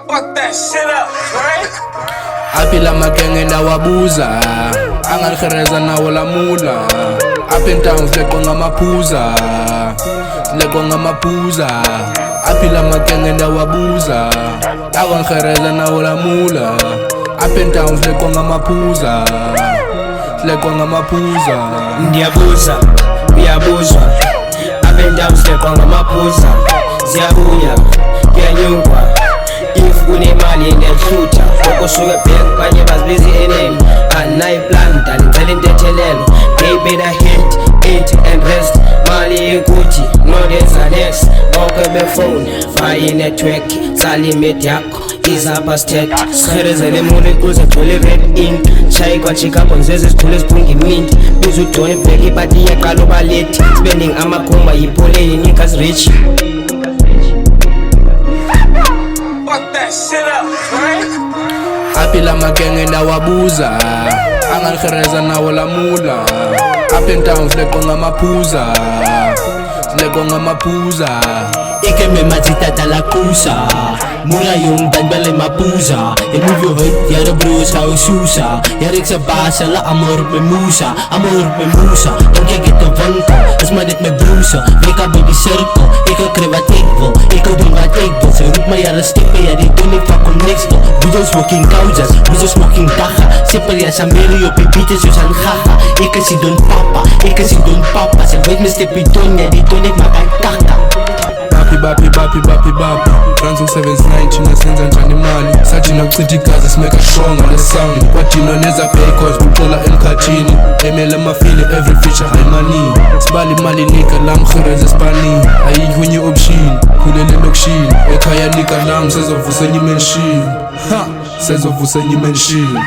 Fuck that shit up, right? Apila magenge ndawabuza angalikhereza nawo lamula up and down lekwa ngamaphuza apila magenge ndawabuza angalikhereza nawo lamula up and down lekwa ngamaphuza ndiyabuza uyabuzwa up and down lekwa ngamaphuza ziyabuya kuyanyukwa if unemali ndiyahluta okusuke back banye bazibizi enemy anayiplan ndandicela intethelelo maybe the hint eat and rest mali ikuthi nodenza next bonke befone fayi network tsala imedi yakho izapha stek sikherezele muni kuze gcwele red ink shayi kwachicago ngizeze zithule ziphunga imint biza udoni bhek ipati iyaqala uba late spending amakhumba yipoleni niggas rich. Fuck that shit up, right? apila magenge ndawabuza angalikhereza nawo lamula up and down lekwa ngamaphuza ikeme matsitata la kusa mula yung danbale mapuza emuvyo hoit yara brusa ususa yarik sa basa la amor me musa don't get the vanko as manit me brusa ika baby circo ika krevatikvo ika dungatikvo sa rut mayara stipe yari tunik pa konexto bujo smoking kausas bujo smoking taja sipal ya sa merio pipites yo san jaja ika si don papa sa wait me stipe donya di tunik makakaka bapi Franzo 79 china senza njani mali sajina kuchiti igazi simeka strong on the sound wadino neza pay cause butola emkhathini emele mafili every feature haimani sibali mali nika lam khireze spani ayihunye option khulele lokshini ekhaya nika lam sezovusa nyimenshini